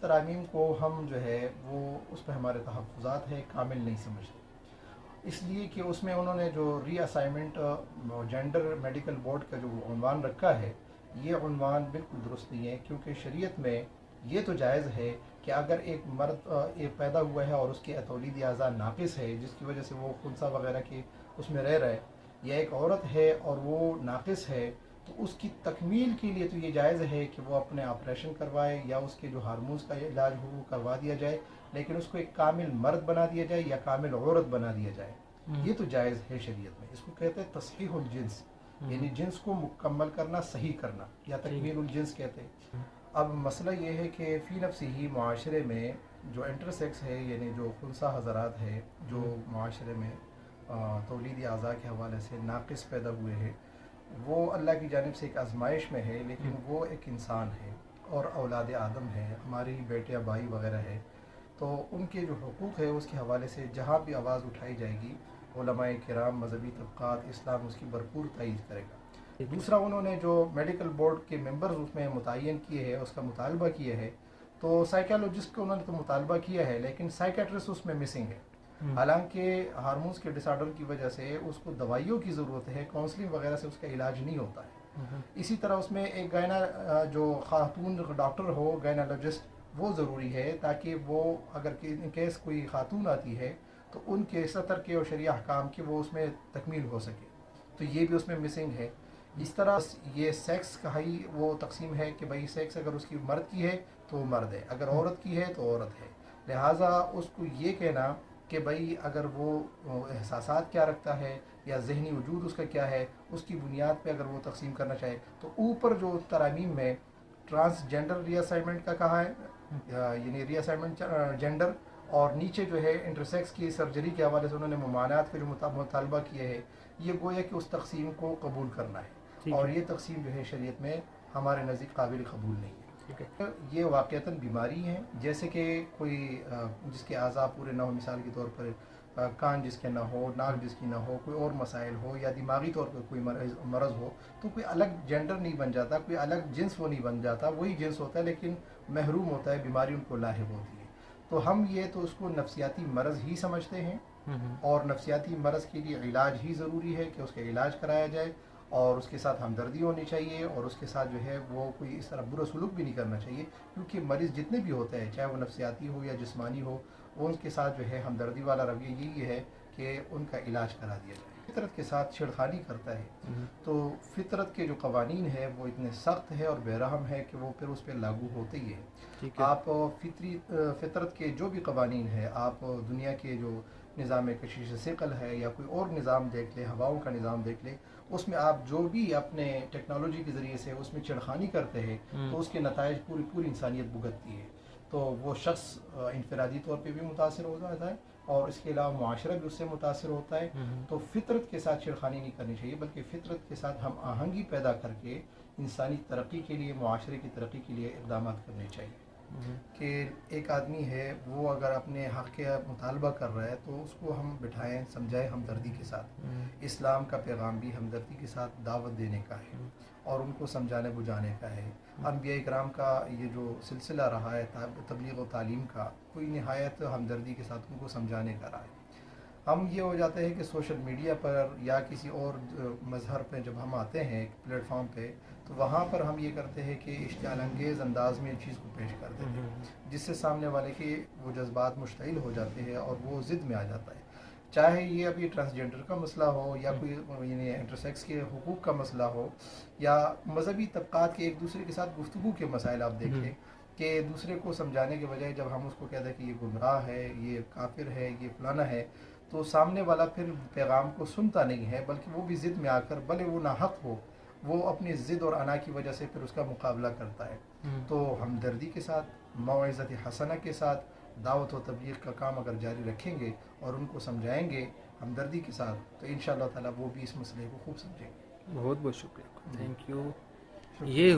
ترامیم کو ہم جو ہے وہ اس پہ ہمارے تحفظات ہے، کامل نہیں سمجھتے، اس لیے کہ اس میں انہوں نے جو ری اسائنمنٹ جینڈر میڈیکل بورڈ کا جو عنوان رکھا ہے، یہ عنوان بالکل درست نہیں ہے، کیونکہ شریعت میں یہ تو جائز ہے کہ اگر ایک مرد ایک پیدا ہوا ہے اور اس کے تولیدی اعضاء ناقص ہے جس کی وجہ سے وہ خنثی وغیرہ کی اس میں رہ رہے، یا ایک عورت ہے اور وہ ناقص ہے، تو اس کی تکمیل کے لیے تو یہ جائز ہے کہ وہ اپنے آپریشن کروائے یا اس کے جو ہارمونز کا علاج ہو وہ کروا دیا جائے، لیکن اس کو ایک کامل مرد بنا دیا جائے یا کامل عورت بنا دیا جائے، یہ تو جائز ہے شریعت میں۔ اس کو کہتے ہیں تصحیح الجنس، یعنی جنس کو مکمل کرنا، صحیح کرنا، یا تکمیل الجنس کہتے ہیں۔ اب مسئلہ یہ ہے کہ فی نفسی ہی معاشرے میں جو انٹرسیکس ہے، یعنی جو خنثی حضرات ہے جو معاشرے میں تولیدی اعضاء کے حوالے سے ناقص پیدا ہوئے ہیں، وہ اللہ کی جانب سے ایک آزمائش میں ہے، لیکن وہ ایک انسان ہے اور اولاد آدم ہے، ہماری بیٹے بھائی وغیرہ ہے، تو ان کے جو حقوق ہے اس کے حوالے سے جہاں بھی آواز اٹھائی جائے گی، علماء کرام، مذہبی طبقات، اسلام اس کی بھرپور تائید کرے گا۔ دوسرا، انہوں نے جو میڈیکل بورڈ کے ممبرز اس میں متعین کیے ہیں، اس کا مطالبہ کیا ہے، تو سائیکالوجسٹ کو انہوں نے تو مطالبہ کیا ہے، لیکن سائیکیٹرسٹ اس میں مسنگ ہے۔ حالانکہ ہارمونز کے ڈس آرڈر کی وجہ سے اس کو دوائیوں کی ضرورت ہے، کاؤنسلنگ وغیرہ سے اس کا علاج نہیں ہوتا ہے۔ اسی طرح اس میں ایک جو خاتون ڈاکٹر ہو، گائنالوجسٹ، وہ ضروری ہے، تاکہ وہ اگر ان کیس کوئی خاتون آتی ہے تو ان کے سطر کے اور شرعی احکام کے وہ اس میں تکمیل ہو سکے، تو یہ بھی اس میں مسنگ ہے۔ اس طرح یہ سیکس کا ہی وہ تقسیم ہے کہ بھئی سیکس اگر اس کی مرد کی ہے تو مرد ہے، اگر عورت کی ہے تو عورت ہے، لہٰذا اس کو یہ کہنا کہ بھئی اگر وہ احساسات کیا رکھتا ہے یا ذہنی وجود اس کا کیا ہے، اس کی بنیاد پہ اگر وہ تقسیم کرنا چاہے، تو اوپر جو ترامیم میں ٹرانسجینڈر ری اسائنمنٹ کا کہا ہے، یعنی ری اسائنمنٹ جینڈر، اور نیچے جو ہے انٹرسیکس کی سرجری کے حوالے سے انہوں نے ممانعات کا جو مطالبہ کیا ہے، یہ گویا کہ اس تقسیم کو قبول کرنا ہے، اور یہ تقسیم جو ہے شریعت میں ہمارے نزدیک قابل قبول نہیں ہے۔ یہ واقعتاً بیماری ہیں، جیسے کہ کوئی جس کے اعضاء پورے نہ ہو، مثال کے طور پر کان جس کے نہ ہو، ناک جس کی نہ ہو، کوئی اور مسائل ہو، یا دماغی طور پر کوئی مرض ہو، تو کوئی الگ جینڈر نہیں بن جاتا، کوئی الگ جنس وہ نہیں بن جاتا، وہی جنس ہوتا ہے لیکن محروم ہوتا ہے، بیماری ان کو لاحق ہوتی ہے۔ تو ہم یہ تو اس کو نفسیاتی مرض ہی سمجھتے ہیں، اور نفسیاتی مرض کے لیے علاج ہی ضروری ہے کہ اس کا علاج کرایا جائے، اور اس کے ساتھ ہمدردی ہونی چاہیے، اور اس کے ساتھ جو ہے وہ کوئی اس طرح برا سلوک بھی نہیں کرنا چاہیے، کیونکہ مریض جتنے بھی ہوتے ہیں، چاہے وہ نفسیاتی ہو یا جسمانی ہو، وہ ان کے ساتھ جو ہے ہمدردی والا رویہ یہی ہے کہ ان کا علاج کرا دیا جائے۔ فطرت کے ساتھ چھیڑخانی کرتا ہے تو فطرت کے جو قوانین ہے وہ اتنے سخت ہے اور بے رحم ہے کہ وہ پھر اس پہ لاگو ہوتے ہی ہے۔ آپ فطرت کے جو بھی قوانین ہے، آپ دنیا کے جو نظام کشش ثقل ہے یا کوئی اور نظام دیکھ لیں، ہواؤں کا نظام دیکھ لیں، اس میں آپ جو بھی اپنے ٹیکنالوجی کے ذریعے سے اس میں چھڑخانی کرتے ہیں تو اس کے نتائج پوری انسانیت بھگتتی ہے، تو وہ شخص انفرادی طور پہ بھی متاثر ہو جاتا ہے، اور اس کے علاوہ معاشرہ بھی اس سے متاثر ہوتا ہے۔ تو فطرت کے ساتھ چھڑخانی نہیں کرنی چاہیے، بلکہ فطرت کے ساتھ ہم آہنگی پیدا کر کے انسانی ترقی کے لیے، معاشرے کی ترقی کے لیے اقدامات کرنے چاہیے۔ کہ ایک آدمی ہے وہ اگر اپنے حق کے مطالبہ کر رہا ہے تو اس کو ہم بٹھائیں، سمجھائیں ہمدردی کے ساتھ۔ اسلام کا پیغام بھی ہمدردی کے ساتھ دعوت دینے کا ہے اور ان کو سمجھانے بجھانے کا ہے۔ انبیاء کرام کا یہ جو سلسلہ رہا ہے تبلیغ و تعلیم کا، کوئی نہایت ہمدردی کے ساتھ ان کو سمجھانے کا رہا ہے۔ ہم یہ ہو جاتے ہیں کہ سوشل میڈیا پر یا کسی اور مظہر پہ جب ہم آتے ہیں ایک پلیٹ فارم پہ، تو وہاں پر ہم یہ کرتے ہیں کہ اشتعال انگیز انداز میں چیز کو پیش کر دیتے ہیں، جس سے سامنے والے کے وہ جذبات مشتعل ہو جاتے ہیں اور وہ ضد میں آ جاتا ہے، چاہے یہ ابھی ٹرانسجینڈر کا مسئلہ ہو یا کوئی یعنی انٹرسیکس کے حقوق کا مسئلہ ہو، یا مذہبی طبقات کے ایک دوسرے کے ساتھ گفتگو کے مسائل آپ دیکھیں کہ دوسرے کو سمجھانے کے بجائے جب ہم اس کو کہتے ہیں کہ یہ گمراہ ہے، یہ کافر ہے، یہ فلانا ہے، تو سامنے والا پھر پیغام کو سنتا نہیں ہے، بلکہ وہ بھی ضد میں آ کر بھلے وہ ناحق ہو، وہ اپنی ضد اور انا کی وجہ سے پھر اس کا مقابلہ کرتا ہے۔ تو ہمدردی کے ساتھ، موعظت حسنہ کے ساتھ دعوت و تبلیغ کا کام اگر جاری رکھیں گے اور ان کو سمجھائیں گے ہمدردی کے ساتھ، تو انشاءاللہ تعالیٰ وہ بھی اس مسئلے کو خوب سمجھیں گے۔ بہت بہت شکریہ، تھینک یو۔ یہ